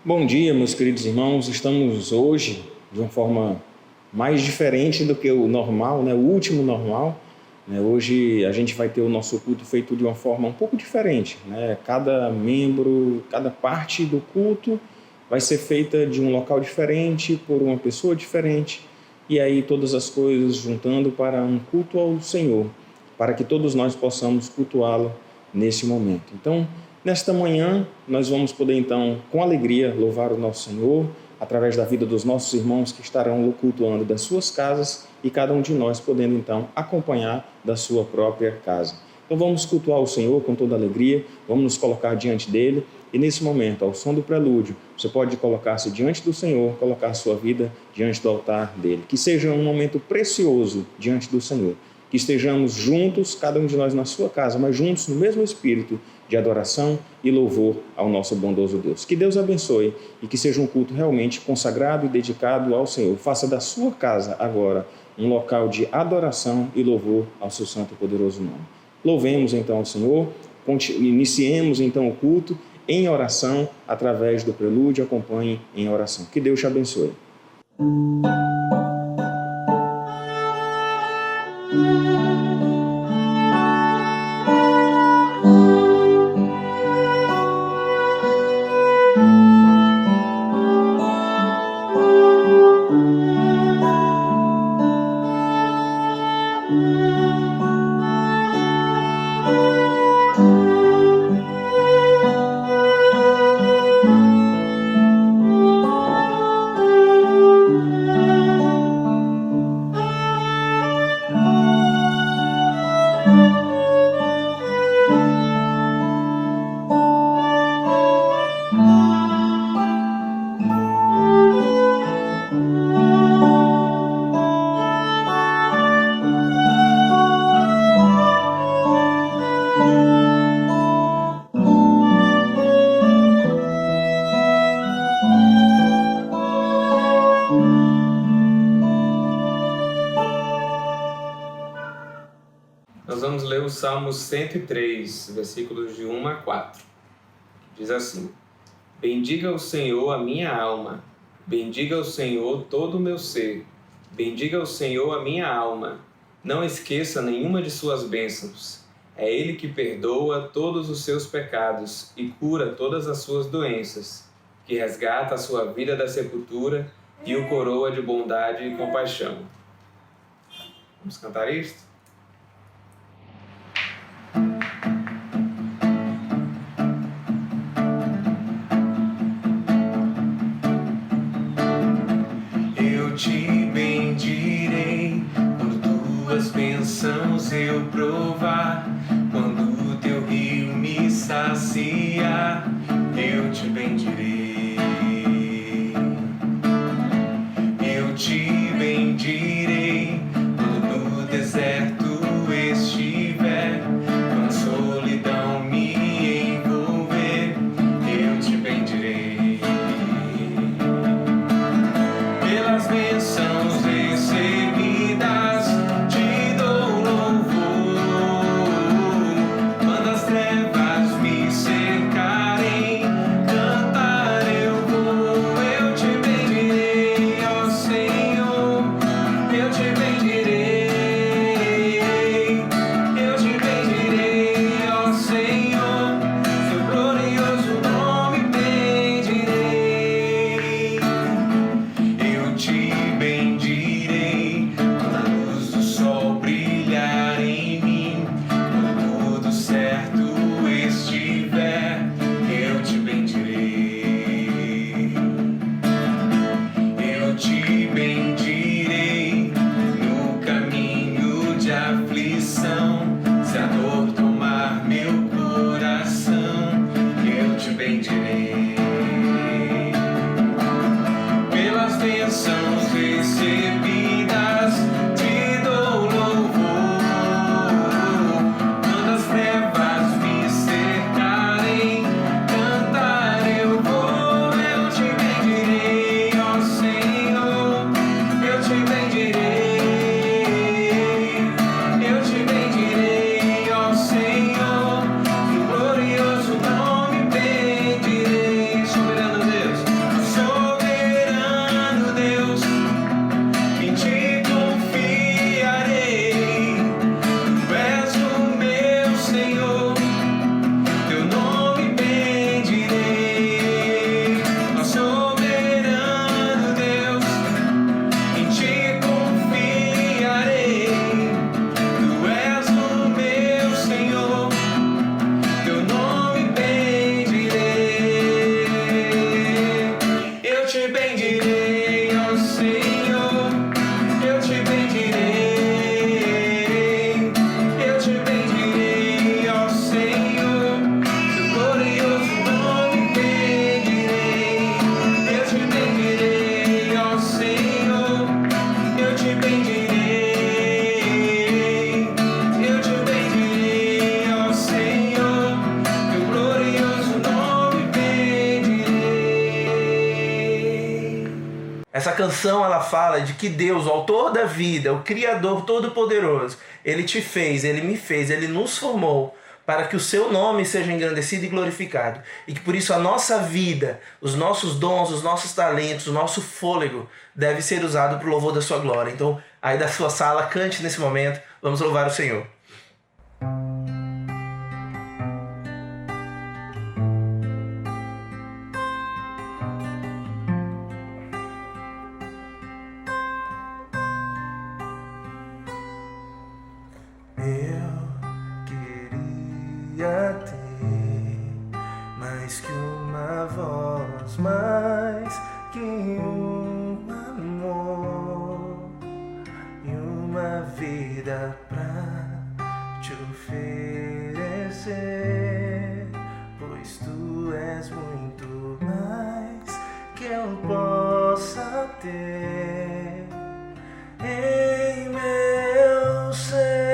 Bom dia, meus queridos irmãos. Estamos hoje de uma forma mais diferente do que o normal, o último normal. Hoje a gente vai ter o nosso culto feito de uma forma um pouco diferente. Cada membro, cada parte do culto vai ser feita de um local diferente, por uma pessoa diferente. E aí todas as coisas juntando para um culto ao Senhor, para que todos nós possamos cultuá-lo nesse momento. Então, nesta manhã, nós vamos poder, então, com alegria, louvar o nosso Senhor, através da vida dos nossos irmãos que estarão cultuando das suas casas e cada um de nós podendo, então, acompanhar da sua própria casa. Então, vamos cultuar o Senhor com toda alegria, vamos nos colocar diante dele e, nesse momento, ao som do prelúdio, você pode colocar-se diante do Senhor, colocar a sua vida diante do altar dele. Que seja um momento precioso diante do Senhor. Que estejamos juntos, cada um de nós na sua casa, mas juntos no mesmo espírito de adoração e louvor ao nosso bondoso Deus. Que Deus abençoe e que seja um culto realmente consagrado e dedicado ao Senhor. Faça da sua casa agora um local de adoração e louvor ao seu santo e poderoso nome. Louvemos então ao Senhor, iniciemos então o culto em oração através do prelúdio. Acompanhe em oração. Que Deus te abençoe. Nós vamos ler o Salmo 103, versículos de 1 a 4. Diz assim: Bendiga o Senhor a minha alma, bendiga o Senhor todo o meu ser, bendiga o Senhor a minha alma, não esqueça nenhuma de suas bênçãos. É Ele que perdoa todos os seus pecados e cura todas as suas doenças, que resgata a sua vida da sepultura e o coroa de bondade e compaixão. Vamos cantar isto? Eu te bendirei quando tuas bênçãos eu provar, quando o teu rio me saciar, eu te bendirei. Eu te bendirei quando no deserto estiver, quando a solidão me envolver, eu te bendirei. Pelas bênçãos recebidas, te dou louvor. canção ela fala de que Deus, o autor da vida, o Criador Todo-Poderoso, Ele te fez, Ele me fez, Ele nos formou para que o seu nome seja engrandecido e glorificado. E que por isso a nossa vida, os nossos dons, os nossos talentos, o nosso fôlego deve ser usado para o louvor da sua glória. Então, aí da sua sala, cante nesse momento, vamos louvar o Senhor. Mais que uma voz, mais que um amor e uma vida pra te oferecer, pois tu és muito mais que eu possa ter em meu ser.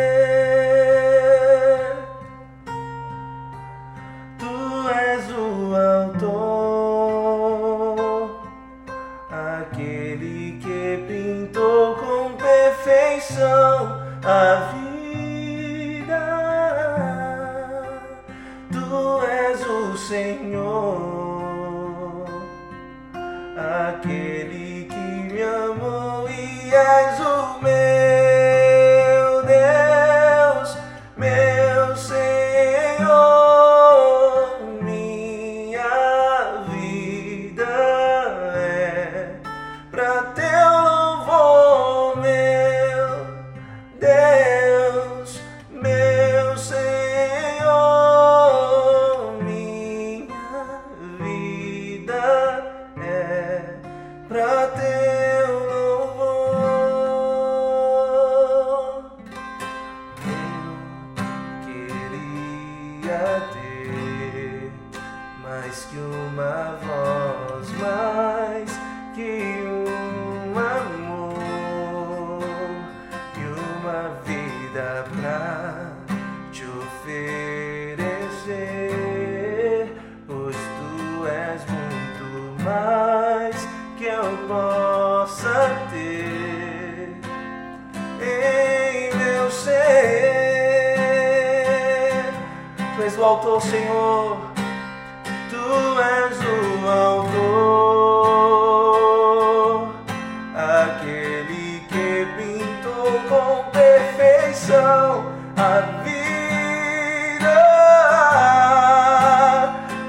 A vida, tu és o Senhor, aquele que me amou e és o meu Deus, meu Senhor. Minha vida é pra teu louvor, meu Deus, meu Senhor. Minha vida é pra teu louvor. Eu queria ter mais que uma voz, mais que um amor e uma vida pra te oferecer, pois tu és muito mais que eu possa ter em meu ser. Tu és o autor, Senhor, tu és o autor, aquele que pintou com perfeição a vida.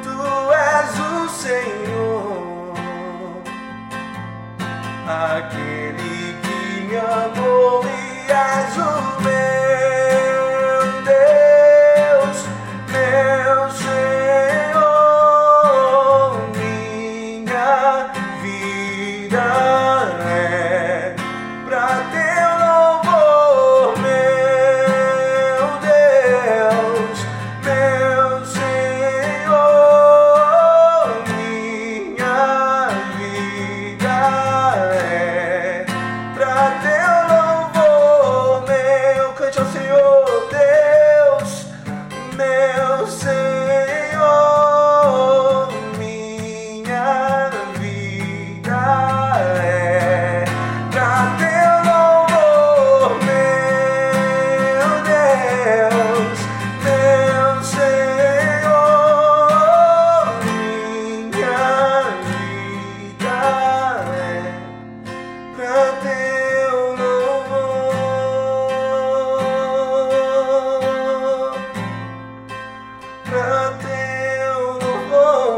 Tu és o Senhor, aquele que me amou e és o meu Deus, meu Senhor. Minha vida é pra teu louvor, meu Deus, meu Senhor. Minha vida é pra teu louvor, meu. Cante ao Senhor, Deus, meu Senhor. Minha vida é pra teu louvor, meu Deus, meu Senhor. Minha vida é pra teu louvor, pra teu louvor.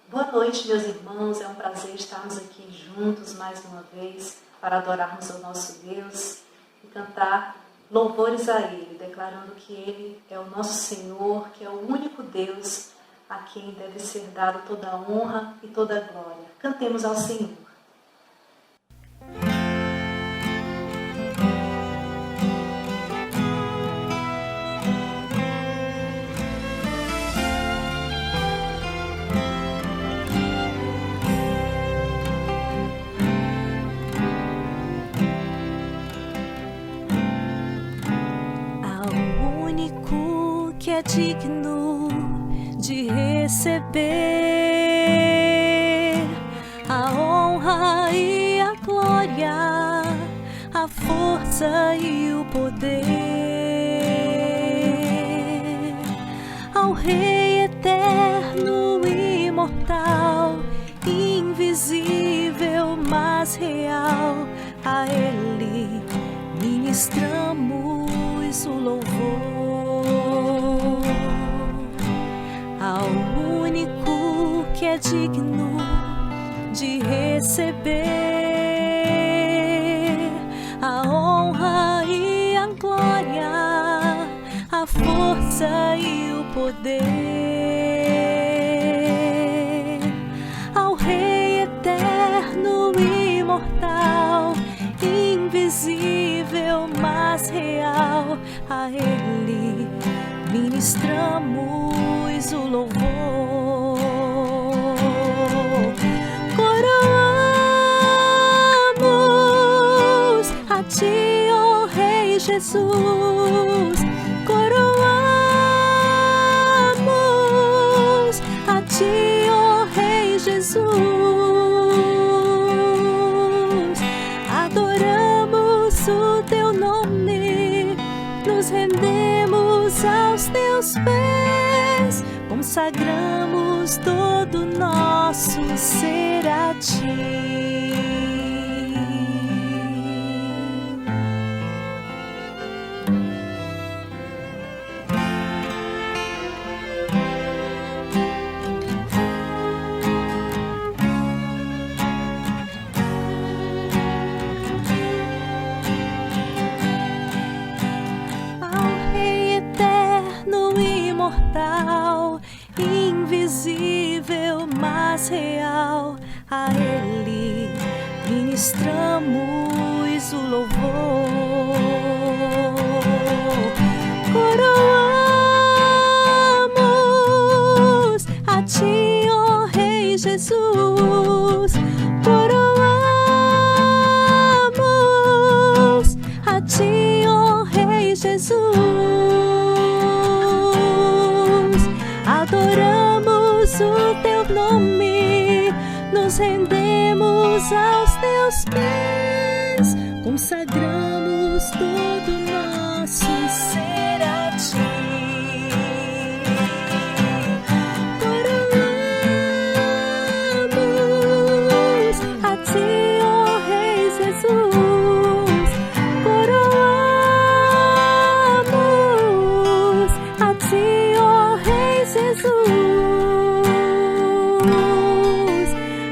Boa noite, meus irmãos. É um prazer estarmos aqui juntos mais uma vez para adorarmos ao nosso Deus e cantar louvores a Ele, declarando que Ele é o nosso Senhor, que é o único Deus a quem deve ser dado toda a honra e toda a glória. Cantemos ao Senhor. Ao único que é digno de receber força e o poder, ao Rei eterno, imortal, invisível, mas real, a Ele ministramos o louvor, ao único que é digno de receber a honra e a glória, a força e o poder, ao Rei eterno, imortal, invisível, mas real, a Ele ministramos o louvor. Coroamos a Ti, ó Rei Jesus, coroamos a Ti, ó Rei Jesus, adoramos o Teu nome, nos rendemos aos Teus pés, consagramos todo nosso ser a Ti. Invisível, mas real, a Ele ministramos o louvor. Coroamos a Ti, ó Rei Jesus, coroamos a Ti, ó Rei Jesus, adoramos o Teu nome, nos rendemos aos Teus pés, consagramos todo nosso ser a Ti. Coroamos a Ti, ó Rei Jesus, coroamos a Ti, ó Rei Jesus,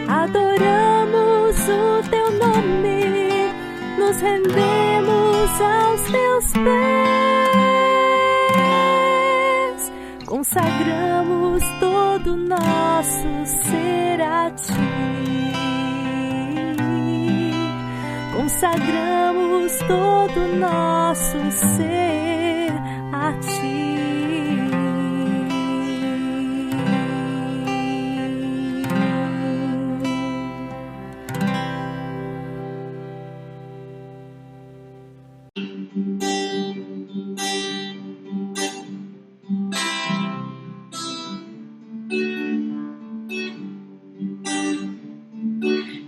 adoramos o Teu nome, nos rendemos aos Teus pés, consagramos todo nosso ser a Ti, consagramos todo nosso ser a Ti.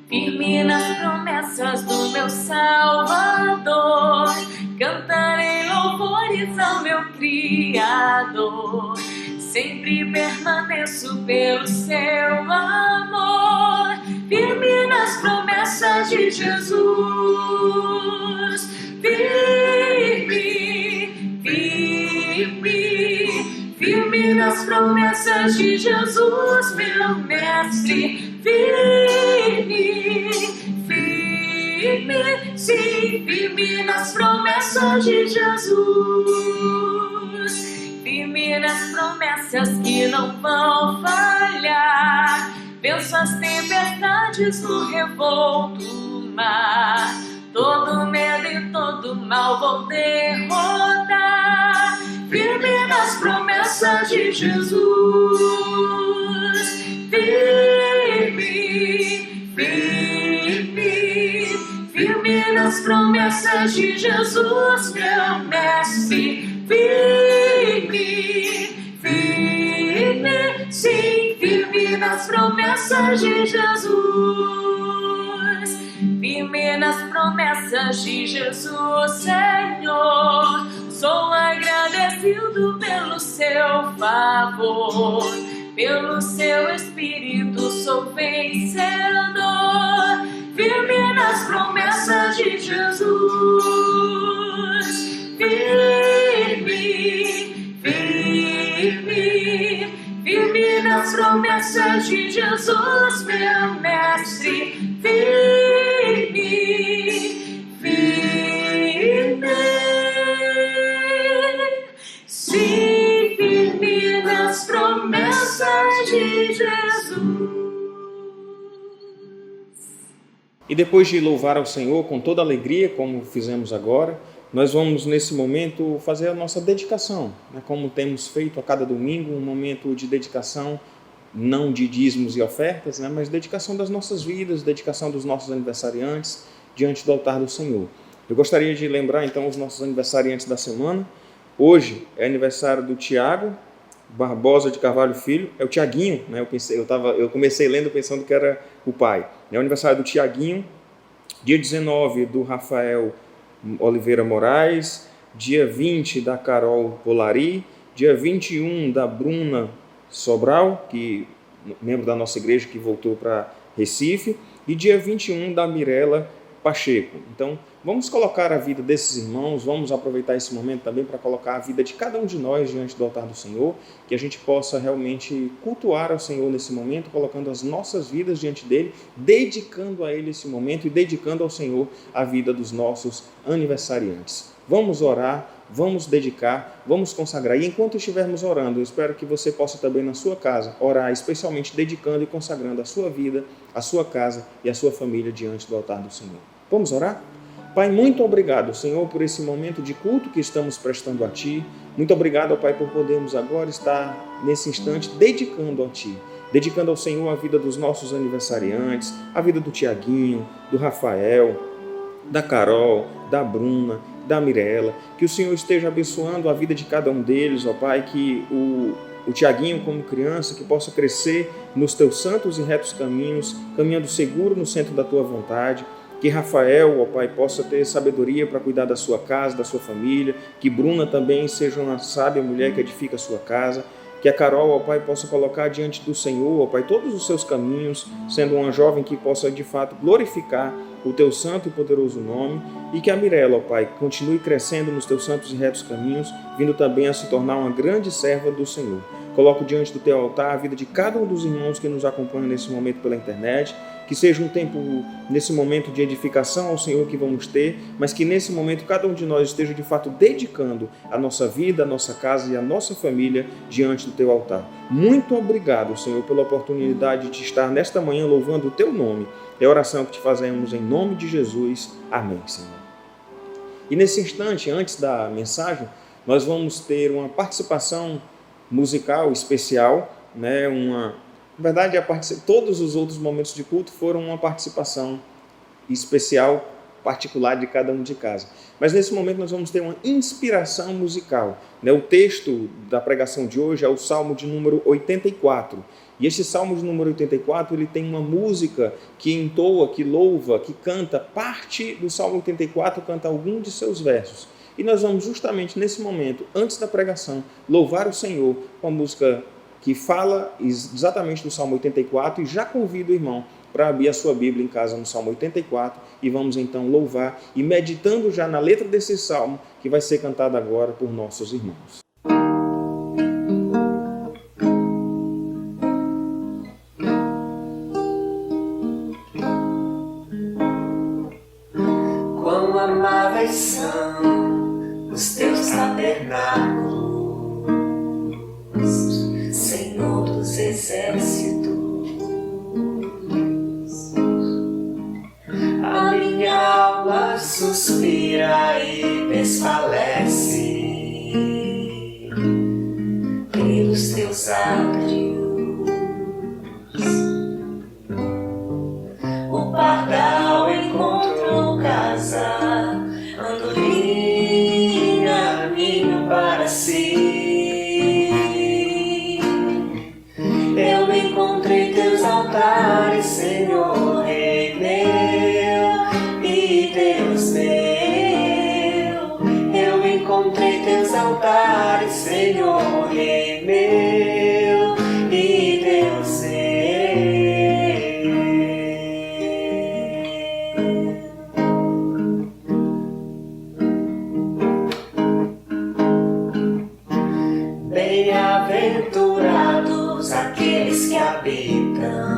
Firme nas promessas do meu Salvador, cantarei louvores ao meu Criador. Sempre permaneço pelo Seu amor, firme nas promessas de Jesus. Firme, firme, firme nas promessas de Jesus, meu Mestre. Firme, firme, sim, firme nas promessas de Jesus. Firme nas promessas que não vão falhar. Venço as tempestades no revolto mar. Todo medo e todo mal vou derrotar. Firme nas promessas de Jesus. Firme, firme, firme nas promessas de Jesus, meu Mestre. Firme, firme, sim, firme nas promessas de Jesus. Firme firme nas promessas de Jesus, Senhor. Sou agradecido pelo seu favor, pelo seu Espírito sou vencedor. Firme nas promessas de Jesus, firme nas promessas de Jesus, meu mestre. Sim, firme nas promessas de Jesus. E depois de louvar ao Senhor com toda alegria, como fizemos agora, nós vamos nesse momento fazer a nossa dedicação, né? Como temos feito a cada domingo, um momento de dedicação, não de dízimos e ofertas, né? Mas dedicação das nossas vidas, dedicação dos nossos aniversariantes diante do altar do Senhor. Eu gostaria de lembrar então os nossos aniversariantes da semana. Hoje é aniversário do Tiago Barbosa de Carvalho Filho, é o Tiaguinho, né? Eu comecei lendo pensando que era o pai. É o aniversário do Tiaguinho. Dia 19 do Rafael Oliveira Moraes, dia 20 da Carol Polari, dia 21 da Bruna Sobral, que membro da nossa igreja que voltou para Recife, e dia 21 da Mirela Pacheco. Então, vamos colocar a vida desses irmãos, vamos aproveitar esse momento também para colocar a vida de cada um de nós diante do altar do Senhor, que a gente possa realmente cultuar ao Senhor nesse momento, colocando as nossas vidas diante dele, dedicando a ele esse momento e dedicando ao Senhor a vida dos nossos aniversariantes. Vamos orar, vamos dedicar, vamos consagrar. E enquanto estivermos orando, eu espero que você possa também na sua casa orar, especialmente dedicando e consagrando a sua vida, a sua casa e a sua família diante do altar do Senhor. Vamos orar? Pai, muito obrigado, Senhor, por esse momento de culto que estamos prestando a Ti. Muito obrigado, Pai, por podermos agora estar nesse instante dedicando a Ti. Dedicando ao Senhor a vida dos nossos aniversariantes, a vida do Tiaguinho, do Rafael, da Carol, da Bruna, da Mirela. Que o Senhor esteja abençoando a vida de cada um deles, ó Pai, que o Tiaguinho, como criança, que possa crescer nos Teus santos e retos caminhos, caminhando seguro no centro da Tua vontade. Que Rafael, ó Pai, possa ter sabedoria para cuidar da sua casa, da sua família. Que Bruna também seja uma sábia mulher que edifica a sua casa. Que a Carol, ó Pai, possa colocar diante do Senhor, ó Pai, todos os seus caminhos, sendo uma jovem que possa, de fato, glorificar o Teu santo e poderoso nome. E que a Mirela, ó Pai, continue crescendo nos Teus santos e retos caminhos, vindo também a se tornar uma grande serva do Senhor. Coloco diante do Teu altar a vida de cada um dos irmãos que nos acompanham nesse momento pela internet. Que seja um tempo, nesse momento de edificação ao Senhor que vamos ter, mas que nesse momento cada um de nós esteja de fato dedicando a nossa vida, a nossa casa e a nossa família diante do Teu altar. Muito obrigado, Senhor, pela oportunidade de estar nesta manhã louvando o Teu nome. É a oração que te fazemos em nome de Jesus. Amém, Senhor. E nesse instante, antes da mensagem, nós vamos ter uma participação musical especial, né? Na verdade, todos os outros momentos de culto foram uma participação especial, particular de cada um de casa. Mas nesse momento nós vamos ter uma inspiração musical. O texto da pregação de hoje é o Salmo de número 84. E esse Salmo de número 84, ele tem uma música que entoa, que louva, que canta parte do Salmo 84, canta algum de seus versos. E nós vamos justamente nesse momento, antes da pregação, louvar o Senhor com a música que fala exatamente do Salmo 84, e já convido o irmão para abrir a sua Bíblia em casa no Salmo 84 e vamos então louvar e meditando já na letra desse Salmo que vai ser cantada agora por nossos irmãos. Quão amáveis são os teus tabernáculos, Senhor dos exércitos. A minha alma suspira e desfalece pelos teus átrios. O pardal encontrou casa, andorinha, ninho para si. Eu encontrei teus altares, Senhor, Rei meu, altares, Senhor, Rei meu e Deus meu. Bem-aventurados aqueles que habitam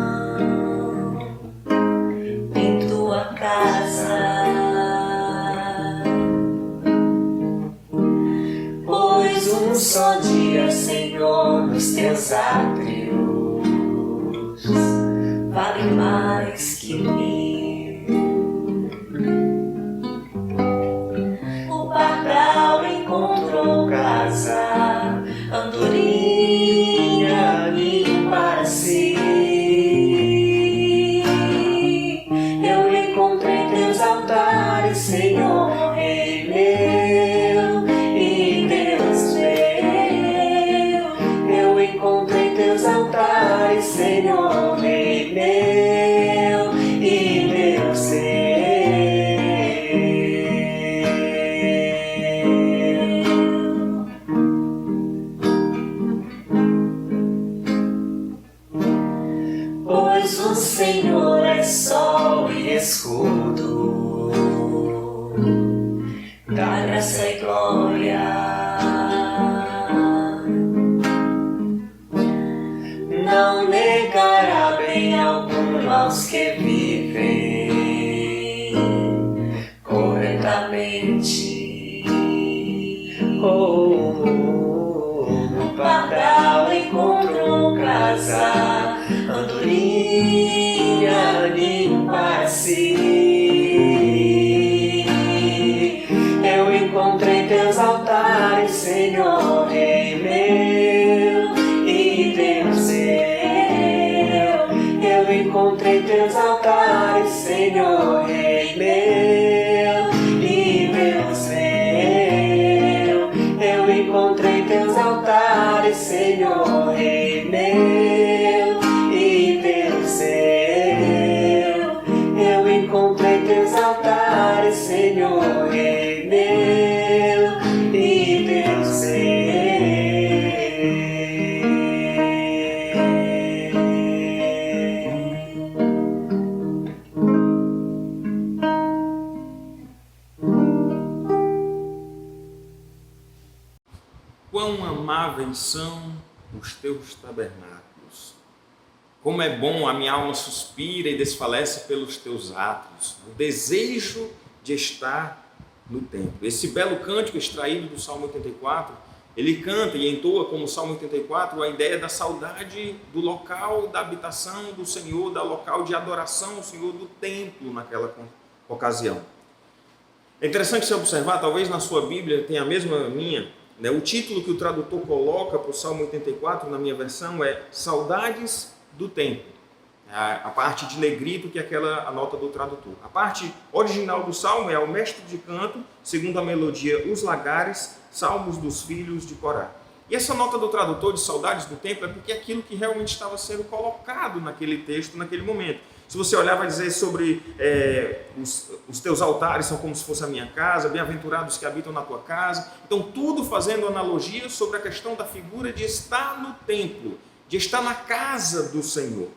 em tua casa, pois um só dia, Senhor, nos teus átrios vale mais que 1000. O pardal encontrou casa, andorinha ninho para si. Eu encontrei teus altares, Senhor, Rei meu e Deus meu. Eu encontrei teus altares, Senhor, Rei meu e Deus meu. Pois o Senhor é sol e escudo, da graça e glória. Não negará bem algum aos que vivem corretamente. O pardal encontrou casa, andorinha ninho para si. Eu encontrei teus altares, Senhor, Rei meu e Deus meu. Eu encontrei teus altares, Senhor, Rei meu e Deus meu. Eu encontrei teus altares, Senhor, Rei meu e Deus meu. Eu encontrei teus altares, Senhor, Rei meu e Deus Quão amáveis são os teus tabernáculos! Como é bom, a minha alma suspira e desfalece pelos teus atos, o desejo de estar no templo. Esse belo cântico extraído do Salmo 84, ele canta e entoa como Salmo 84 a ideia da saudade do local da habitação do Senhor, do local de adoração ao Senhor, do templo naquela ocasião. É interessante você observar, talvez na sua Bíblia tenha a mesma minha, né? O título que o tradutor coloca para o Salmo 84 na minha versão é Saudades do Templo. A parte de negrito que é a nota do tradutor. A parte original do Salmo é o mestre de canto, segundo a melodia Os Lagares, Salmos dos Filhos de Corá. E essa nota do tradutor de Saudades do Templo é porque é aquilo que realmente estava sendo colocado naquele texto, naquele momento. Se você olhar, vai dizer sobre os teus altares são como se fosse a minha casa, bem-aventurados que habitam na tua casa. Então, tudo fazendo analogia sobre a questão da figura de estar no templo, de estar na casa do Senhor.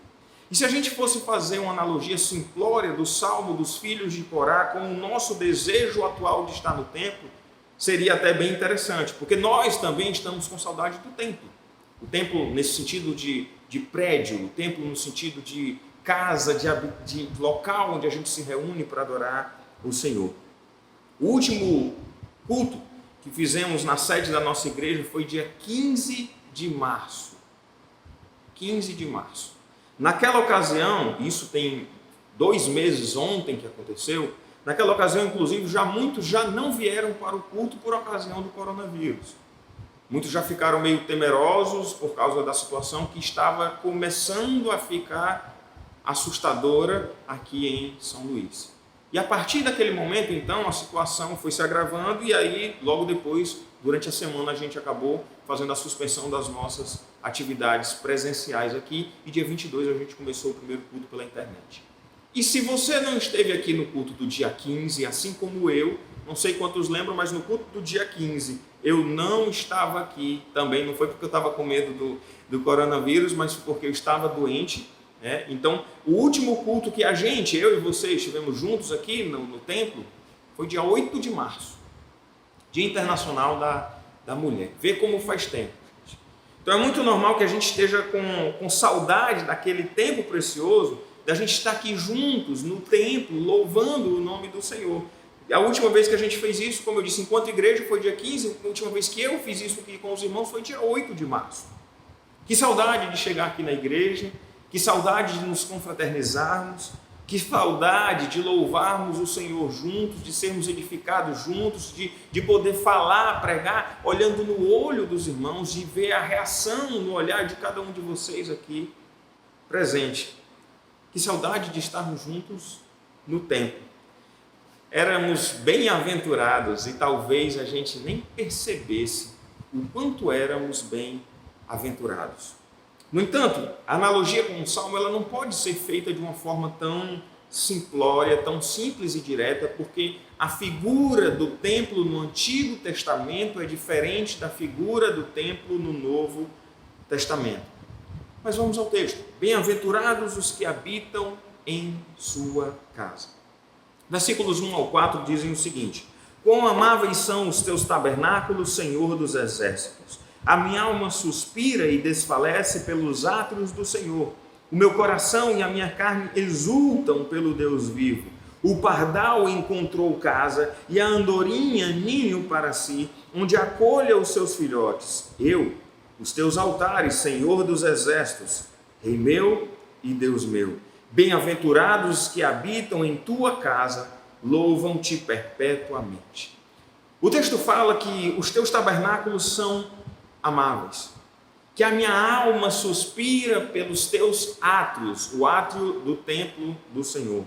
E se a gente fosse fazer uma analogia simplória do Salmo dos Filhos de Corá com o nosso desejo atual de estar no templo, seria até bem interessante, porque nós também estamos com saudade do templo. O templo nesse sentido de prédio, o templo no sentido de casa, de local onde a gente se reúne para adorar o Senhor. O último culto que fizemos na sede da nossa igreja foi dia 15 de março. 15 de março. Naquela ocasião, isso tem 2 meses ontem que aconteceu, naquela ocasião, inclusive, muitos já não vieram para o culto por ocasião do coronavírus. Muitos já ficaram meio temerosos por causa da situação que estava começando a ficar assustadora aqui em São Luís. E a partir daquele momento, então, a situação foi se agravando e aí, logo depois, durante a semana, a gente acabou fazendo a suspensão das nossas atividades presenciais aqui e dia 22 a gente começou o primeiro culto pela internet. E se você não esteve aqui no culto do dia 15, assim como eu, não sei quantos lembram, mas no culto do dia 15, eu não estava aqui também, não foi porque eu estava com medo do coronavírus, mas porque eu estava doente. Então, o último culto que eu e você estivemos juntos aqui no templo, foi dia 8 de março, Dia Internacional da Mulher. Vê como faz tempo. Então é muito normal que a gente esteja com saudade daquele tempo precioso, da gente estar aqui juntos no templo, louvando o nome do Senhor. A última vez que a gente fez isso, como eu disse, enquanto igreja, foi dia 15, a última vez que eu fiz isso aqui com os irmãos foi dia 8 de março. Que saudade de chegar aqui na igreja, que saudade de nos confraternizarmos, que saudade de louvarmos o Senhor juntos, de sermos edificados juntos, de poder falar, pregar, olhando no olho dos irmãos, de ver a reação no olhar de cada um de vocês aqui presente. Que saudade de estarmos juntos no templo. Éramos bem-aventurados e talvez a gente nem percebesse o quanto éramos bem-aventurados. No entanto, a analogia com o Salmo ela não pode ser feita de uma forma tão simplória, tão simples e direta, porque a figura do templo no Antigo Testamento é diferente da figura do templo no Novo Testamento. Mas vamos ao texto. Bem-aventurados os que habitam em sua casa. Versículos 1 ao 4 dizem o seguinte: Quão amáveis são os teus tabernáculos, Senhor dos exércitos! A minha alma suspira e desfalece pelos átrios do Senhor. O meu coração e a minha carne exultam pelo Deus vivo. O pardal encontrou casa e a andorinha ninho para si, onde acolha os seus filhotes. Eu, os teus altares, Senhor dos exércitos, Rei meu e Deus meu. Bem-aventurados que habitam em tua casa, louvam-te perpetuamente. O texto fala que os teus tabernáculos são amáveis, que a minha alma suspira pelos teus átrios, o átrio do templo do Senhor,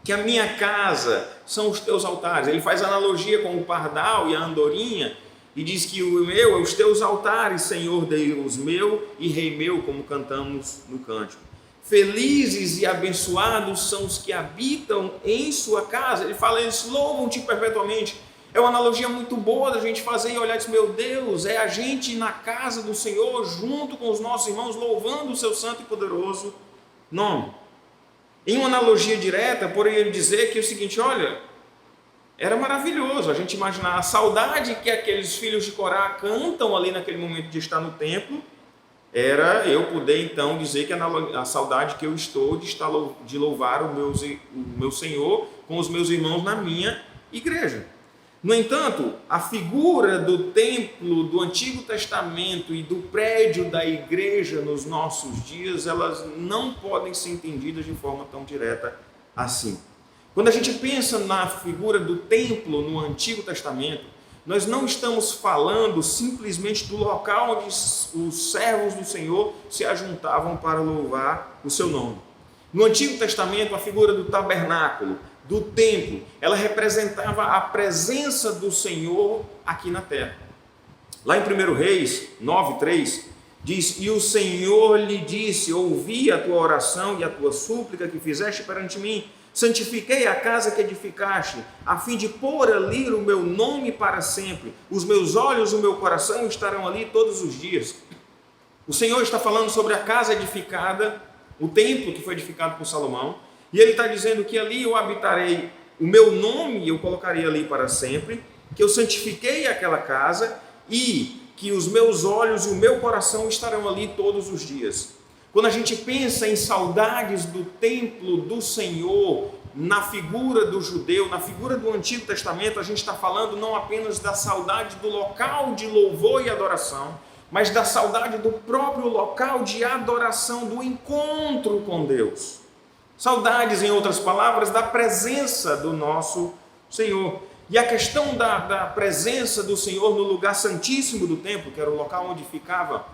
que a minha casa são os teus altares. Ele faz analogia com o pardal e a andorinha e diz que o meu é os teus altares, Senhor Deus meu e Rei meu, como cantamos no cântico. Felizes e abençoados são os que habitam em sua casa. Ele fala, eles louvam-te perpetuamente. É uma analogia muito boa da gente fazer e olhar e dizer, meu Deus, é a gente na casa do Senhor, junto com os nossos irmãos, louvando o seu santo e poderoso nome. Em uma analogia direta, porém, ele dizer que é o seguinte, olha, era maravilhoso a gente imaginar a saudade que aqueles filhos de Corá cantam ali naquele momento de estar no templo, era eu poder então dizer que a saudade que eu estou de louvar o meu Senhor com os meus irmãos na minha igreja. No entanto, a figura do templo do Antigo Testamento e do prédio da igreja nos nossos dias, elas não podem ser entendidas de forma tão direta assim. Quando a gente pensa na figura do templo no Antigo Testamento, nós não estamos falando simplesmente do local onde os servos do Senhor se ajuntavam para louvar o seu nome. No Antigo Testamento, a figura do tabernáculo, do templo, ela representava a presença do Senhor aqui na terra. Lá em 1 Reis 9:3 diz, e o Senhor lhe disse, ouvi a tua oração e a tua súplica que fizeste perante mim, santifiquei a casa que edificaste, a fim de pôr ali o meu nome para sempre, os meus olhos e o meu coração estarão ali todos os dias. O Senhor está falando sobre a casa edificada, o templo que foi edificado por Salomão, e ele está dizendo que ali eu habitarei, o meu nome eu colocarei ali para sempre, que eu santifiquei aquela casa e que os meus olhos e o meu coração estarão ali todos os dias. Quando a gente pensa em saudades do templo do Senhor, na figura do judeu, na figura do Antigo Testamento, a gente está falando não apenas da saudade do local de louvor e adoração, mas da saudade do próprio local de adoração, do encontro com Deus. Saudades, em outras palavras, da presença do nosso Senhor. E a questão da presença do Senhor no lugar santíssimo do templo, que era o local onde ficava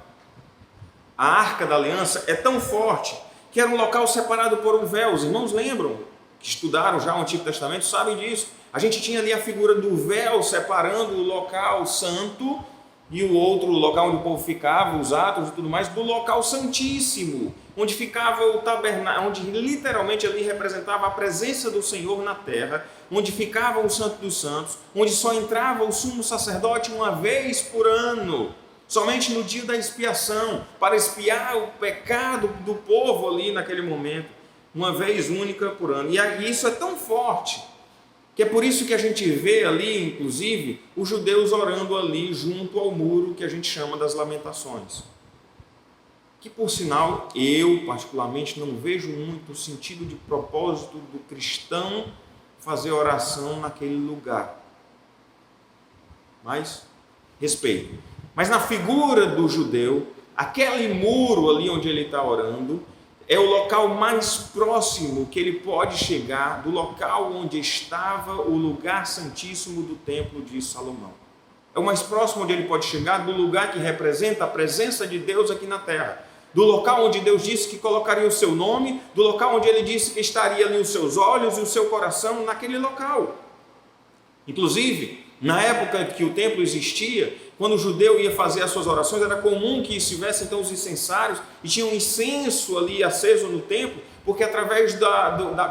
a Arca da Aliança, é tão forte que era um local separado por um véu. Os irmãos lembram, que estudaram já o Antigo Testamento, sabem disso. A gente tinha ali a figura do véu separando o local santo e o outro local onde o povo ficava, os átrios e tudo mais, do local santíssimo, onde ficava o tabernáculo, onde literalmente ali representava a presença do Senhor na terra, onde ficava o Santo dos Santos, onde só entrava o sumo sacerdote uma vez por ano, somente no dia da expiação, para expiar o pecado do povo ali naquele momento, uma vez única por ano. E isso é tão forte, que é por isso que a gente vê ali, inclusive, os judeus orando ali junto ao muro que a gente chama das Lamentações. Que, por sinal, eu particularmente não vejo muito o sentido de propósito do cristão fazer oração naquele lugar. Mas, respeito. Mas na figura do judeu, aquele muro ali onde ele está orando, é o local mais próximo que ele pode chegar do local onde estava o lugar santíssimo do templo de Salomão. É o mais próximo onde ele pode chegar do lugar que representa a presença de Deus aqui na terra. Do local onde Deus disse que colocaria o seu nome, do local onde ele disse que estaria ali os seus olhos e o seu coração naquele local. Inclusive, na época que o templo existia, quando o judeu ia fazer as suas orações, era comum que estivessem então os incensários e tinha um incenso ali aceso no templo, porque através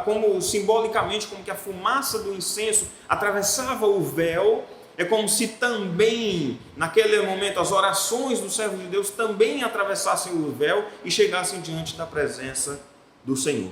como simbolicamente, como que a fumaça do incenso atravessava o véu, é como se também, naquele momento, as orações do servo de Deus também atravessassem o véu e chegassem diante da presença do Senhor.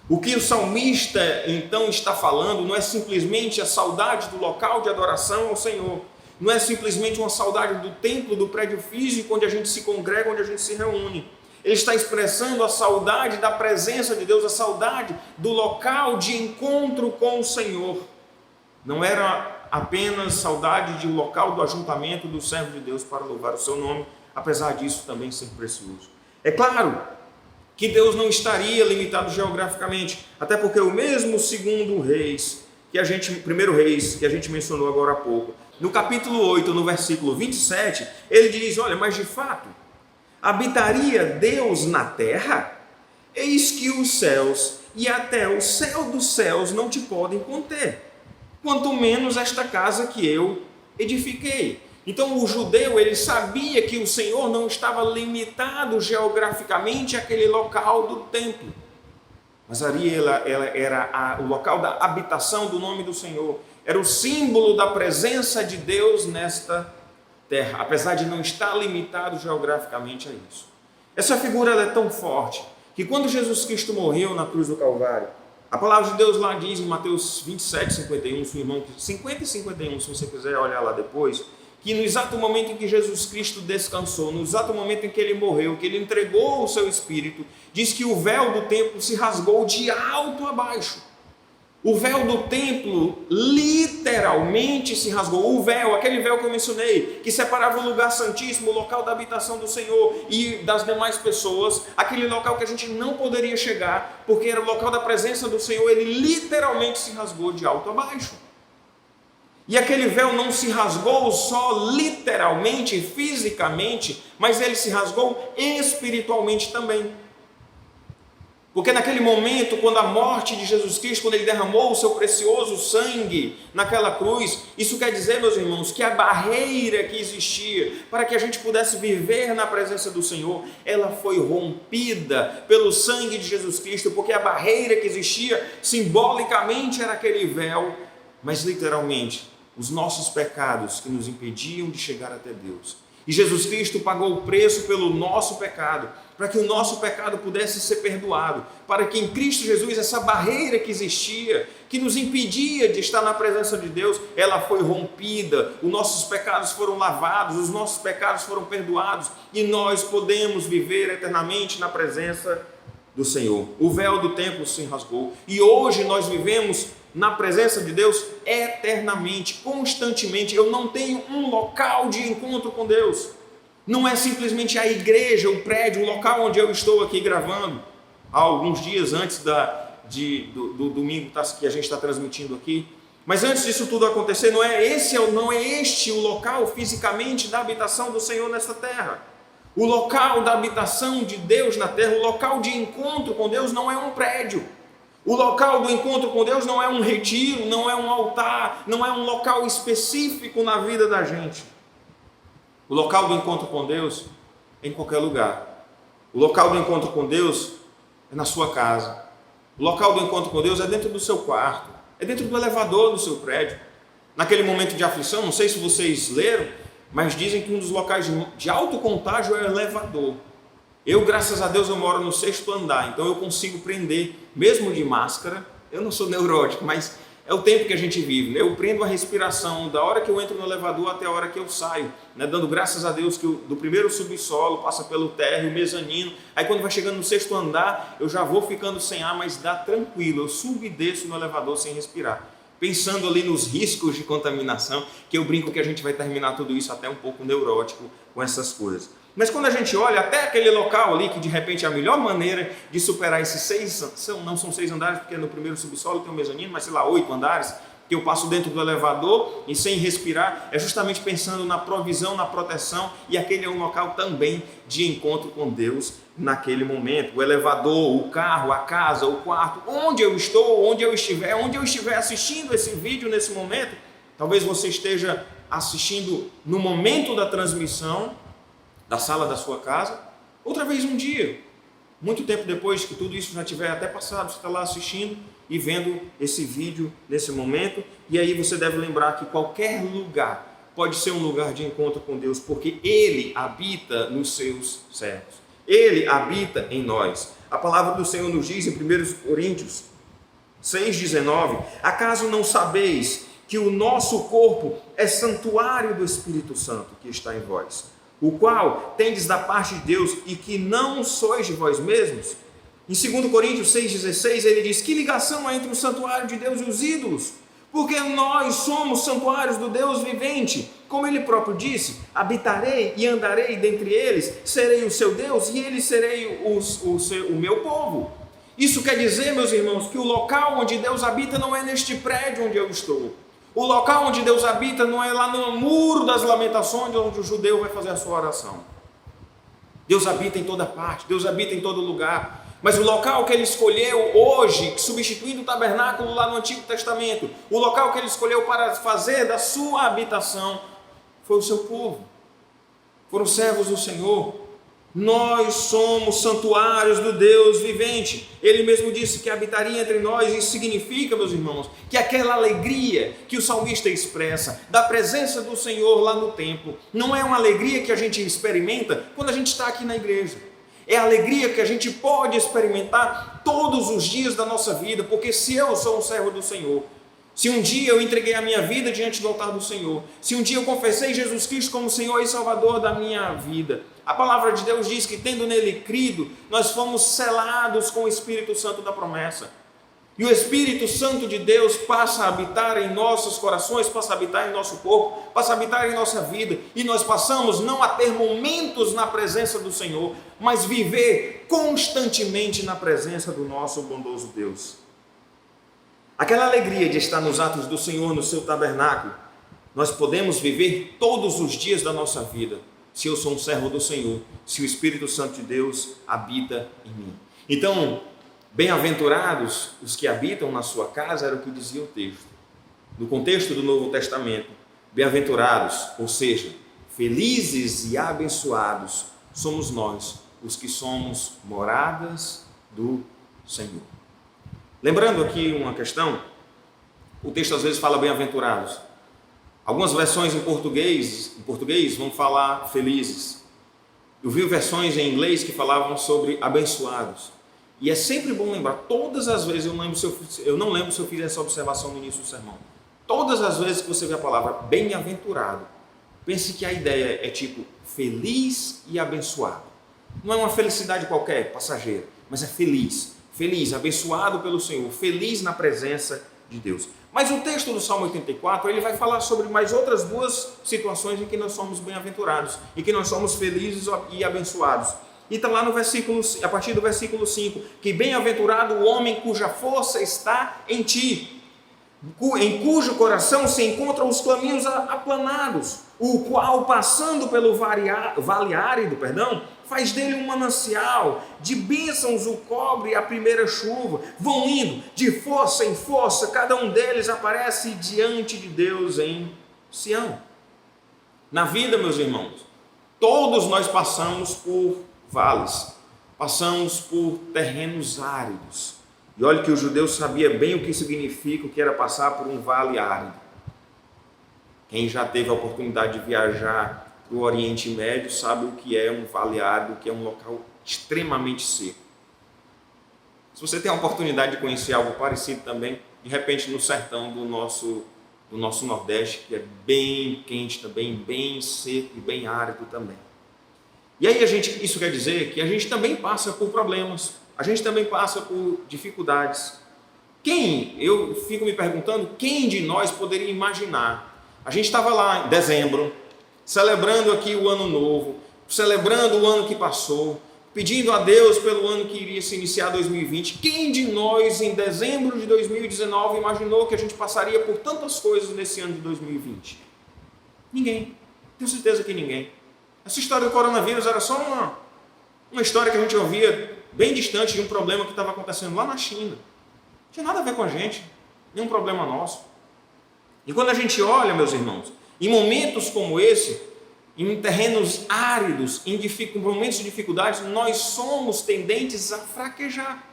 O que o salmista então está falando não é simplesmente a saudade do local de adoração ao Senhor, não é simplesmente uma saudade do templo, do prédio físico onde a gente se congrega, onde a gente se reúne. Ele está expressando a saudade da presença de Deus, a saudade do local de encontro com o Senhor. Não era apenas saudade de um local do ajuntamento do servo de Deus para louvar o seu nome, apesar disso também ser precioso. É claro que Deus não estaria limitado geograficamente, até porque o mesmo primeiro reis, que a gente mencionou agora há pouco, no capítulo 8, no versículo 27, ele diz, olha, mas de fato, habitaria Deus na terra? Eis que os céus e até o céu dos céus não te podem conter, quanto menos esta casa que eu edifiquei. Então o judeu, ele sabia que o Senhor não estava limitado geograficamente àquele local do templo, mas ali ela era o local da habitação do nome do Senhor, era o símbolo da presença de Deus nesta terra, apesar de não estar limitado geograficamente a isso. Essa figura ela é tão forte, que quando Jesus Cristo morreu na cruz do Calvário, a palavra de Deus lá diz em Mateus 27, 51, 50 e 51, se você quiser olhar lá depois, que no exato momento em que Jesus Cristo descansou, no exato momento em que ele morreu, que ele entregou o seu espírito, diz que o véu do templo se rasgou de alto a baixo. O véu do templo literalmente se rasgou. O véu, aquele véu que eu mencionei, que separava o lugar santíssimo, o local da habitação do Senhor e das demais pessoas, aquele local que a gente não poderia chegar, porque era o local da presença do Senhor, ele literalmente se rasgou de alto a baixo. E aquele véu não se rasgou só literalmente, fisicamente, mas ele se rasgou espiritualmente também. Porque naquele momento, quando a morte de Jesus Cristo, quando ele derramou o seu precioso sangue naquela cruz, isso quer dizer, meus irmãos, que a barreira que existia para que a gente pudesse viver na presença do Senhor, ela foi rompida pelo sangue de Jesus Cristo, porque a barreira que existia simbolicamente era aquele véu, mas literalmente os nossos pecados que nos impediam de chegar até Deus. E Jesus Cristo pagou o preço pelo nosso pecado, para que o nosso pecado pudesse ser perdoado, para que em Cristo Jesus essa barreira que existia, que nos impedia de estar na presença de Deus, ela foi rompida, os nossos pecados foram lavados, os nossos pecados foram perdoados, e nós podemos viver eternamente na presença do Senhor. O véu do templo se rasgou, e hoje nós vivemos na presença de Deus eternamente, constantemente. Eu não tenho um local de encontro com Deus. Não é simplesmente a igreja, o prédio, o local onde eu estou aqui gravando, há alguns dias antes do domingo que a gente está transmitindo aqui. Mas antes disso tudo acontecer, não é este o local fisicamente da habitação do Senhor nesta terra. O local da habitação de Deus na terra, o local de encontro com Deus não é um prédio. O local do encontro com Deus não é um retiro, não é um altar, não é um local específico na vida da gente. O local do encontro com Deus é em qualquer lugar. O local do encontro com Deus é na sua casa. O local do encontro com Deus é dentro do seu quarto, é dentro do elevador do seu prédio. Naquele momento de aflição, não sei se vocês leram, mas dizem que um dos locais de alto contágio é o elevador. Eu, graças a Deus, eu moro no 6º andar, então eu consigo prender, mesmo de máscara. Eu não sou neurótico, mas é o tempo que a gente vive, né? Eu prendo a respiração da hora que eu entro no elevador até a hora que eu saio, né? Dando graças a Deus que do primeiro subsolo passa pelo térreo, mezanino. Aí quando vai chegando no 6º andar, eu já vou ficando sem ar, mas dá tranquilo. Eu subo e desço no elevador sem respirar, pensando ali nos riscos de contaminação, que eu brinco que a gente vai terminar tudo isso até um pouco neurótico com essas coisas. Mas quando a gente olha até aquele local ali, que de repente é a melhor maneira de superar esses não são 6 andares, porque no primeiro subsolo tem um mezanino, mas sei lá, 8 andares, que eu passo dentro do elevador e sem respirar, é justamente pensando na provisão, na proteção, e aquele é um local também de encontro com Deus naquele momento. O elevador, o carro, a casa, o quarto, onde eu estou, onde eu estiver assistindo esse vídeo nesse momento, talvez você esteja assistindo no momento da transmissão, da sala da sua casa, outra vez um dia, muito tempo depois que tudo isso já tiver até passado, você está lá assistindo e vendo esse vídeo nesse momento, e aí você deve lembrar que qualquer lugar pode ser um lugar de encontro com Deus, porque Ele habita nos seus servos, Ele habita em nós. A palavra do Senhor nos diz em 1 Coríntios 6,19, acaso não sabeis que o nosso corpo é santuário do Espírito Santo que está em vós, o qual tendes da parte de Deus e que não sois de vós mesmos? Em 2 Coríntios 6,16 ele diz, que ligação há entre o santuário de Deus e os ídolos? Porque nós somos santuários do Deus vivente, como ele próprio disse, habitarei e andarei dentre eles, serei o seu Deus e eles serei o meu povo. Isso quer dizer, meus irmãos, que o local onde Deus habita não é neste prédio onde eu estou. O local onde Deus habita não é lá no muro das lamentações, onde o judeu vai fazer a sua oração. Deus habita em toda parte, Deus habita em todo lugar. Mas o local que ele escolheu hoje, substituindo o tabernáculo lá no Antigo Testamento, o local que ele escolheu para fazer da sua habitação, foi o seu povo. Foram servos do Senhor. Nós somos santuários do Deus vivente. Ele mesmo disse que habitaria entre nós. Isso significa, meus irmãos, que aquela alegria que o salmista expressa da presença do Senhor lá no templo não é uma alegria que a gente experimenta quando a gente está aqui na igreja. É a alegria que a gente pode experimentar todos os dias da nossa vida, porque se eu sou um servo do Senhor, se um dia eu entreguei a minha vida diante do altar do Senhor, se um dia eu confessei Jesus Cristo como Senhor e Salvador da minha vida, a palavra de Deus diz que tendo nele crido, nós fomos selados com o Espírito Santo da promessa. E o Espírito Santo de Deus passa a habitar em nossos corações, passa a habitar em nosso corpo, passa a habitar em nossa vida. E nós passamos não a ter momentos na presença do Senhor, mas viver constantemente na presença do nosso bondoso Deus. Aquela alegria de estar nos atos do Senhor, no seu tabernáculo, nós podemos viver todos os dias da nossa vida, se eu sou um servo do Senhor, se o Espírito Santo de Deus habita em mim. Então, bem-aventurados os que habitam na sua casa, era o que dizia o texto. No contexto do Novo Testamento, bem-aventurados, ou seja, felizes e abençoados, somos nós, os que somos moradas do Senhor. Lembrando aqui uma questão, o texto às vezes fala bem-aventurados. Algumas versões em português vão falar felizes. Eu vi versões em inglês que falavam sobre abençoados. E é sempre bom lembrar, todas as vezes, eu não lembro se eu fiz essa observação no início do sermão, todas as vezes que você vê a palavra bem-aventurado, pense que a ideia é tipo feliz e abençoado. Não é uma felicidade qualquer, passageira, mas é feliz, abençoado pelo Senhor, feliz na presença de Deus. Mas o texto do Salmo 84, ele vai falar sobre mais outras duas situações em que nós somos bem-aventurados, em que nós somos felizes e abençoados. E está lá no versículo, a partir do versículo 5, que bem-aventurado o homem cuja força está em ti, em cujo coração se encontram os caminhos aplanados, o qual, passando pelo vale árido, faz dele um manancial, de bênçãos o cobre a primeira chuva, vão indo de força em força, cada um deles aparece diante de Deus em Sião. Na vida, meus irmãos, todos nós passamos por vales, passamos por terrenos áridos. E olha que o judeu sabia bem o que significa, o que era passar por um vale árido. Quem já teve a oportunidade de viajar para o Oriente Médio sabe o que é um vale árido, que é um local extremamente seco. Se você tem a oportunidade de conhecer algo parecido também, de repente no sertão do nosso Nordeste, que é bem quente também, bem seco e bem árido também. E aí isso quer dizer que a gente também passa por problemas, a gente também passa por dificuldades. Eu fico me perguntando, quem de nós poderia imaginar? A gente estava lá em dezembro, celebrando aqui o ano novo, celebrando o ano que passou, pedindo a Deus pelo ano que iria se iniciar 2020. Quem de nós em dezembro de 2019 imaginou que a gente passaria por tantas coisas nesse ano de 2020? Ninguém. Tenho certeza que ninguém. Essa história do coronavírus era só uma história que a gente ouvia bem distante de um problema que estava acontecendo lá na China. Não tinha nada a ver com a gente, nenhum problema nosso. E quando a gente olha, meus irmãos, em momentos como esse, em terrenos áridos, em momentos de dificuldades, nós somos tendentes a fraquejar.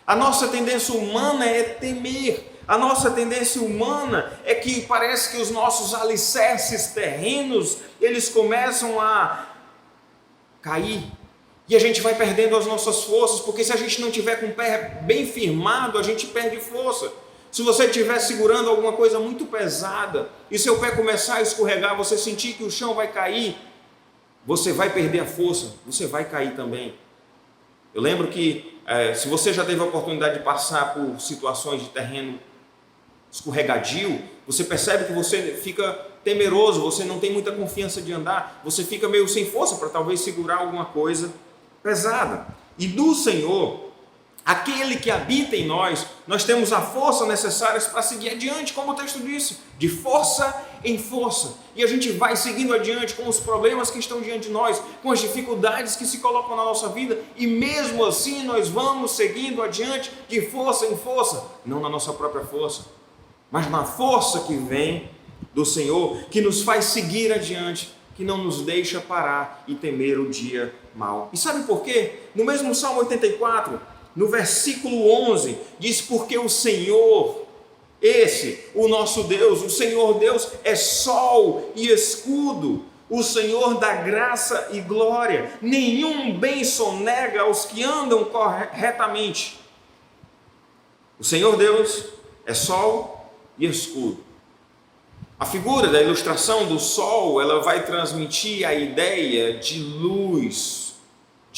A nossa tendência humana é temer. A nossa tendência humana é que parece que os nossos alicerces terrenos, eles começam a cair. E a gente vai perdendo as nossas forças, porque se a gente não tiver com o pé bem firmado, a gente perde força. Se você estiver segurando alguma coisa muito pesada e seu pé começar a escorregar, você sentir que o chão vai cair, você vai perder a força, você vai cair também. Eu lembro que se você já teve a oportunidade de passar por situações de terreno escorregadio, você percebe que você fica temeroso, você não tem muita confiança de andar, você fica meio sem força para talvez segurar alguma coisa pesada. E do Senhor, aquele que habita em nós temos a força necessária para seguir adiante, como o texto disse, de força em força. E a gente vai seguindo adiante com os problemas que estão diante de nós, com as dificuldades que se colocam na nossa vida, e mesmo assim nós vamos seguindo adiante de força em força, não na nossa própria força, mas na força que vem do Senhor, que nos faz seguir adiante, que não nos deixa parar e temer o dia mau. E sabe por quê? No mesmo Salmo 84, no versículo 11, diz: porque o Senhor, o nosso Deus, o Senhor Deus é sol e escudo, o Senhor dá graça e glória, nenhum bem sonega aos que andam corretamente. O Senhor Deus é sol e escudo. A figura da ilustração do sol, ela vai transmitir a ideia de luz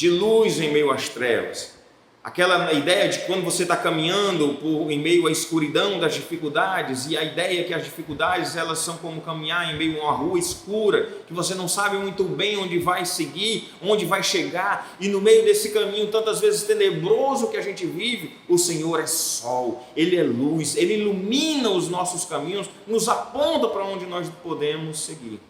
em meio às trevas. Aquela ideia de quando você está caminhando em meio à escuridão das dificuldades, e a ideia é que as dificuldades elas são como caminhar em meio a uma rua escura, que você não sabe muito bem onde vai seguir, onde vai chegar, e no meio desse caminho tantas vezes tenebroso que a gente vive, o Senhor é sol, Ele é luz, Ele ilumina os nossos caminhos, nos aponta para onde nós podemos seguir.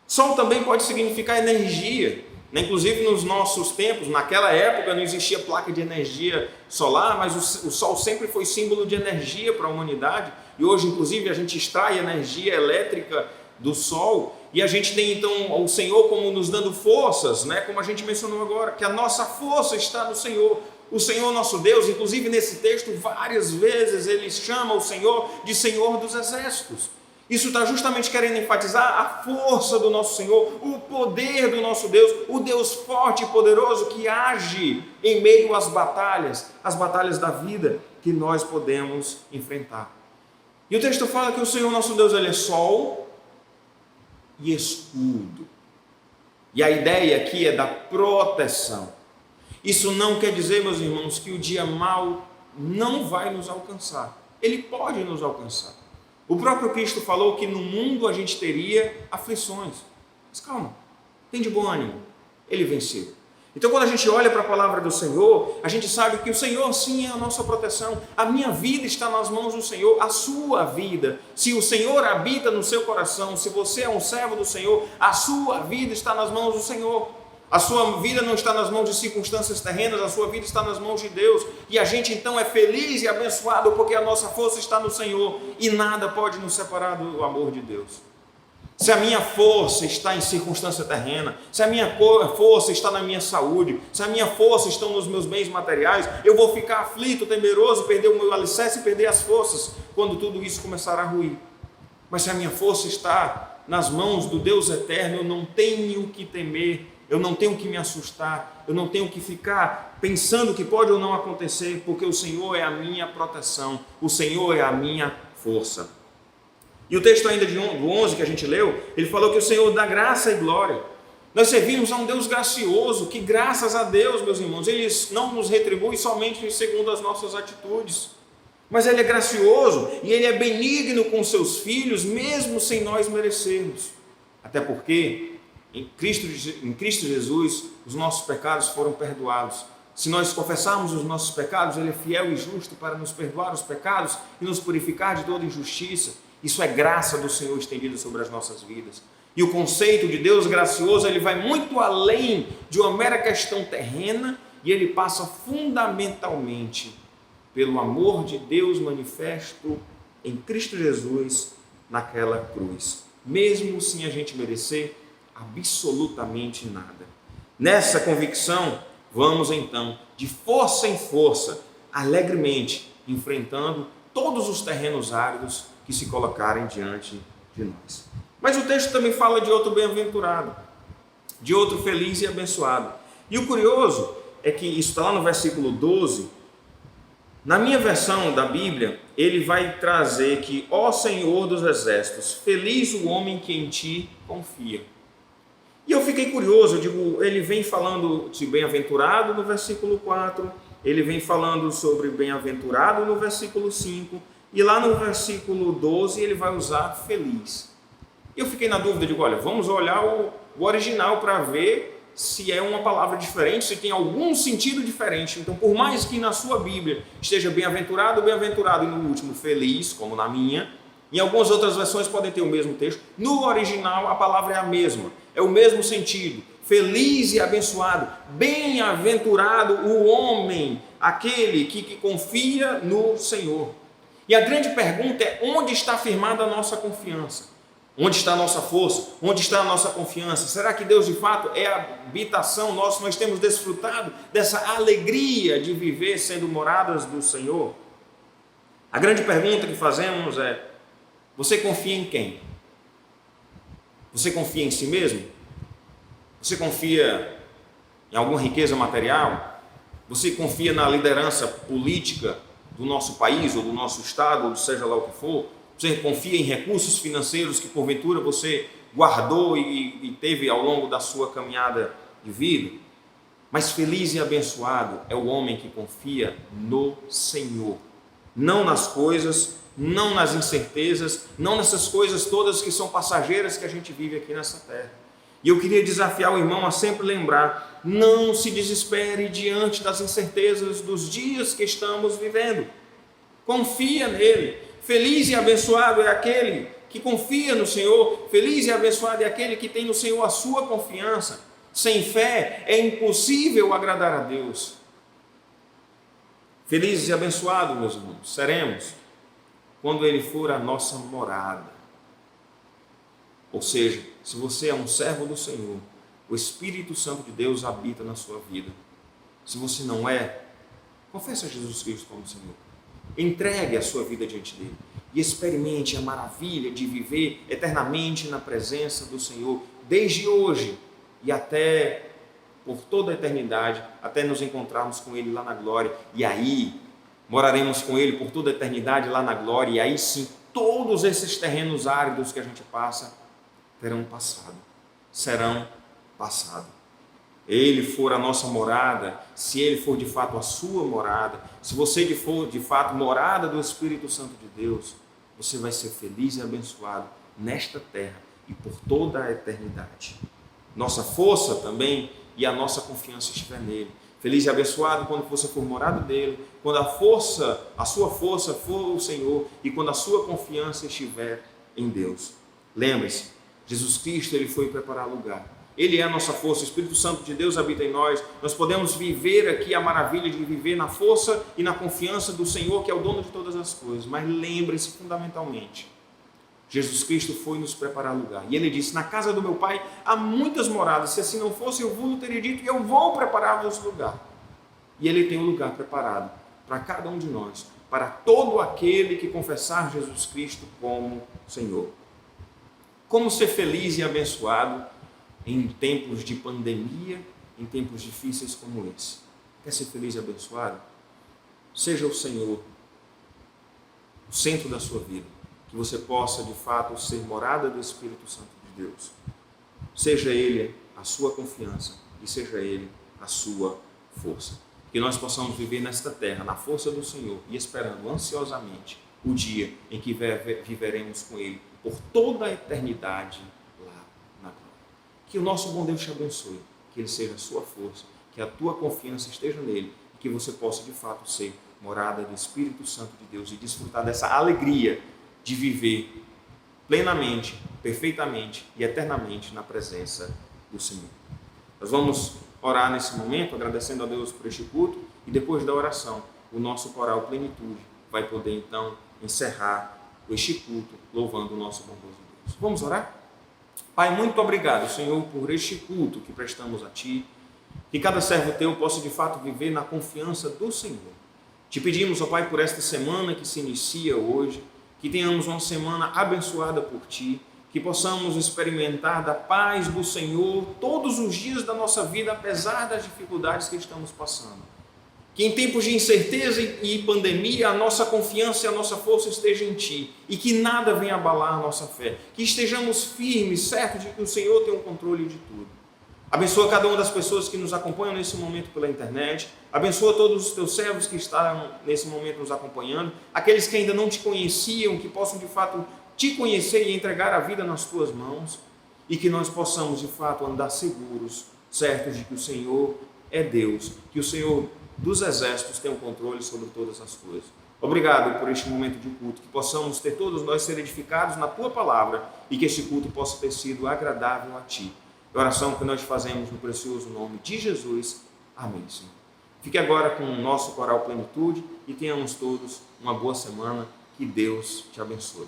Sol também pode significar energia. Inclusive nos nossos tempos, naquela época não existia placa de energia solar, mas o sol sempre foi símbolo de energia para a humanidade, e hoje inclusive a gente extrai energia elétrica do sol, e a gente tem então o Senhor como nos dando forças, como a gente mencionou agora, que a nossa força está no Senhor. O Senhor nosso Deus, inclusive nesse texto várias vezes ele chama o Senhor de Senhor dos Exércitos. Isso está justamente querendo enfatizar a força do nosso Senhor, o poder do nosso Deus, o Deus forte e poderoso que age em meio às batalhas da vida que nós podemos enfrentar. E o texto fala que o Senhor nosso Deus ele é sol e escudo. E a ideia aqui é da proteção. Isso não quer dizer, meus irmãos, que o dia mau não vai nos alcançar. Ele pode nos alcançar. O próprio Cristo falou que no mundo a gente teria aflições. Mas calma, tem de bom ânimo, Ele venceu. Então quando a gente olha para a palavra do Senhor, a gente sabe que o Senhor sim é a nossa proteção. A minha vida está nas mãos do Senhor, a sua vida. Se o Senhor habita no seu coração, se você é um servo do Senhor, a sua vida está nas mãos do Senhor. A sua vida não está nas mãos de circunstâncias terrenas, a sua vida está nas mãos de Deus. E a gente então é feliz e abençoado porque a nossa força está no Senhor. E nada pode nos separar do amor de Deus. se a minha força está em circunstância terrena, se a minha força está na minha saúde, se a minha força está nos meus bens materiais, eu vou ficar aflito, temeroso, perder o meu alicerce e perder as forças quando tudo isso começar a ruir. Mas se a minha força está nas mãos do Deus eterno, eu não tenho que temer, eu não tenho que me assustar, eu não tenho que ficar pensando que pode ou não acontecer, porque o Senhor é a minha proteção, o Senhor é a minha força. E o texto ainda do 11 que a gente leu, ele falou que o Senhor dá graça e glória. Nós servimos a um Deus gracioso, que graças a Deus, meus irmãos, Ele não nos retribui somente segundo as nossas atitudes, mas Ele é gracioso e Ele é benigno com seus filhos, mesmo sem nós merecermos. Até porque em Cristo Jesus os nossos pecados foram perdoados. Se nós confessarmos os nossos pecados, Ele é fiel e justo para nos perdoar os pecados e nos purificar de toda injustiça. Isso é graça do Senhor estendida sobre as nossas vidas. E o conceito de Deus gracioso, ele vai muito além de uma mera questão terrena e ele passa fundamentalmente pelo amor de Deus manifesto em Cristo Jesus naquela cruz. Mesmo sem a gente merecer absolutamente nada. Nessa convicção, vamos então, de força em força, alegremente, enfrentando todos os terrenos áridos que se colocarem diante de nós. Mas o texto também fala de outro bem-aventurado, de outro feliz e abençoado. E o curioso é que isso está lá no versículo 12. Na minha versão da Bíblia, ele vai trazer que, ó Senhor dos exércitos, feliz o homem que em ti confia. E eu fiquei curioso, eu digo, ele vem falando de bem-aventurado no versículo 4, ele vem falando sobre bem-aventurado no versículo 5, e lá no versículo 12 ele vai usar feliz. E eu fiquei na dúvida, digo, olha, vamos olhar o original para ver se é uma palavra diferente, se tem algum sentido diferente. Então, por mais que na sua Bíblia esteja bem-aventurado, bem-aventurado, e no último feliz, como na minha, em algumas outras versões podem ter o mesmo texto, no original a palavra é a mesma, é o mesmo sentido. Feliz e abençoado, bem-aventurado o homem, aquele que confia no Senhor. E a grande pergunta é, onde está firmada a nossa confiança? Onde está a nossa força? Onde está a nossa confiança? Será que Deus de fato é a habitação nossa? Nós temos desfrutado dessa alegria de viver sendo moradas do Senhor? A grande pergunta que fazemos é, você confia em quem? Você confia em si mesmo? Você confia em alguma riqueza material? Você confia na liderança política do nosso país, ou do nosso estado, ou seja lá o que for? Você confia em recursos financeiros que porventura você guardou e teve ao longo da sua caminhada de vida? Mas feliz e abençoado é o homem que confia no Senhor. Não nas coisas, não nas incertezas, não nessas coisas todas que são passageiras que a gente vive aqui nessa terra. E eu queria desafiar o irmão a sempre lembrar, não se desespere diante das incertezas dos dias que estamos vivendo. Confia nele. Feliz e abençoado é aquele que confia no Senhor. Feliz e abençoado é aquele que tem no Senhor a sua confiança. Sem fé é impossível agradar a Deus. Felizes e abençoados, meus irmãos, seremos quando Ele for a nossa morada. Ou seja, se você é um servo do Senhor, o Espírito Santo de Deus habita na sua vida. Se você não é, confesse a Jesus Cristo como Senhor. Entregue a sua vida diante dele e experimente a maravilha de viver eternamente na presença do Senhor, desde hoje e até por toda a eternidade, até nos encontrarmos com Ele lá na glória. E aí moraremos com Ele por toda a eternidade lá na glória, e aí sim todos esses terrenos áridos que a gente passa terão passado, serão passados. Ele for a nossa morada, se Ele for de fato a sua morada, se você for de fato morada do Espírito Santo de Deus, você vai ser feliz e abençoado nesta terra e por toda a eternidade. Nossa força também e a nossa confiança estiver nele. Feliz e abençoado quando você for morado dele, quando a sua força for o Senhor e quando a sua confiança estiver em Deus. Lembre-se, Jesus Cristo, Ele foi preparar lugar. Ele é a nossa força, o Espírito Santo de Deus habita em nós. Nós podemos viver aqui a maravilha de viver na força e na confiança do Senhor, que é o dono de todas as coisas. Mas lembre-se fundamentalmente, Jesus Cristo foi nos preparar lugar. E ele disse: na casa do meu Pai há muitas moradas, se assim não fosse, eu vos teria dito, e eu vou preparar-vos lugar. E ele tem um lugar preparado para cada um de nós, para todo aquele que confessar Jesus Cristo como Senhor. Como ser feliz e abençoado em tempos de pandemia, em tempos difíceis como esse? Quer ser feliz e abençoado? Seja o Senhor o centro da sua vida, que você possa de fato ser morada do Espírito Santo de Deus. Seja Ele a sua confiança e seja Ele a sua força. Que nós possamos viver nesta terra, na força do Senhor e esperando ansiosamente o dia em que viveremos com Ele por toda a eternidade lá na glória. Que o nosso bom Deus te abençoe, que Ele seja a sua força, que a tua confiança esteja nele e que você possa de fato ser morada do Espírito Santo de Deus e desfrutar dessa alegria de viver plenamente, perfeitamente e eternamente na presença do Senhor. Nós vamos orar nesse momento, agradecendo a Deus por este culto, e depois da oração, o nosso coral Plenitude vai poder então encerrar este culto, louvando o nosso bondoso Deus. Vamos orar? Pai, muito obrigado, Senhor, por este culto que prestamos a Ti, que cada servo Teu possa de fato viver na confiança do Senhor. Te pedimos, ó Pai, por esta semana que se inicia hoje, que tenhamos uma semana abençoada por Ti, que possamos experimentar da paz do Senhor todos os dias da nossa vida, apesar das dificuldades que estamos passando. Que em tempos de incerteza e pandemia, a nossa confiança e a nossa força esteja em Ti, e que nada venha abalar a nossa fé, que estejamos firmes, certos de que o Senhor tem o controle de tudo. Abençoa cada uma das pessoas que nos acompanham nesse momento pela internet, abençoa todos os Teus servos que estão nesse momento nos acompanhando, aqueles que ainda não Te conheciam, que possam de fato Te conhecer e entregar a vida nas Tuas mãos, e que nós possamos de fato andar seguros, certos de que o Senhor é Deus, que o Senhor dos exércitos tem o controle sobre todas as coisas. Obrigado por este momento de culto, que possamos ter todos nós ser edificados na Tua palavra e que este culto possa ter sido agradável a Ti. É a oração que nós fazemos no precioso nome de Jesus. Amém, Senhor. Fique agora com o nosso coral Plenitude e tenhamos todos uma boa semana. Que Deus te abençoe.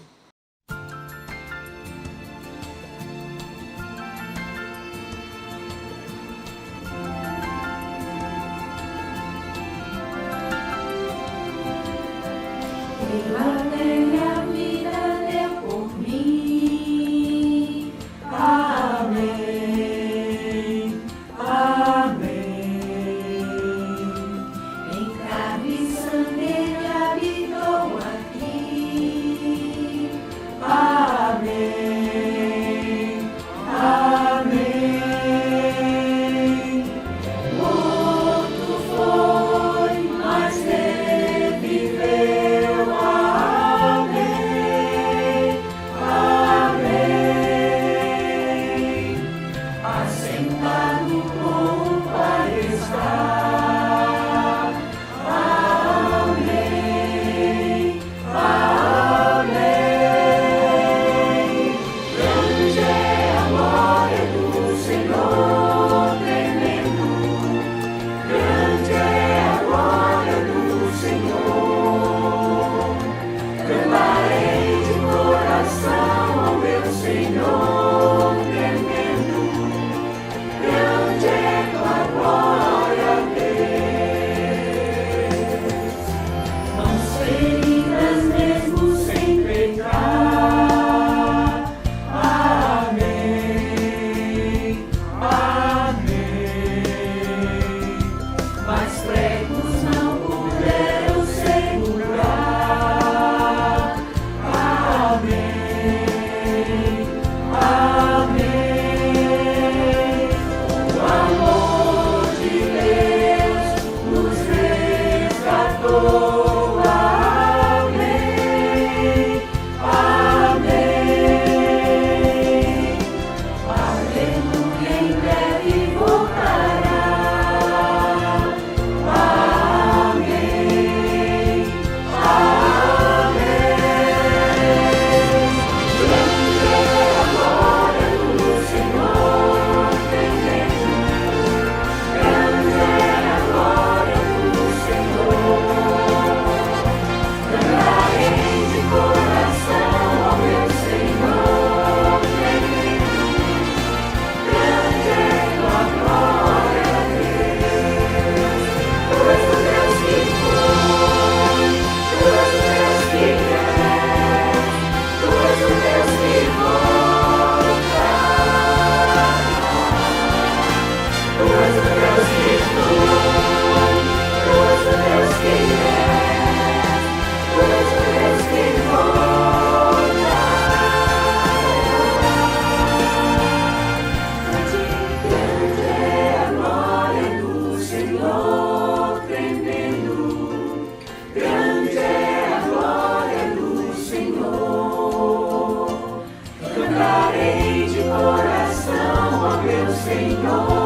A vida deu por mim. Amém, amém. Em carne e sangue ele habitou aqui. Senhor.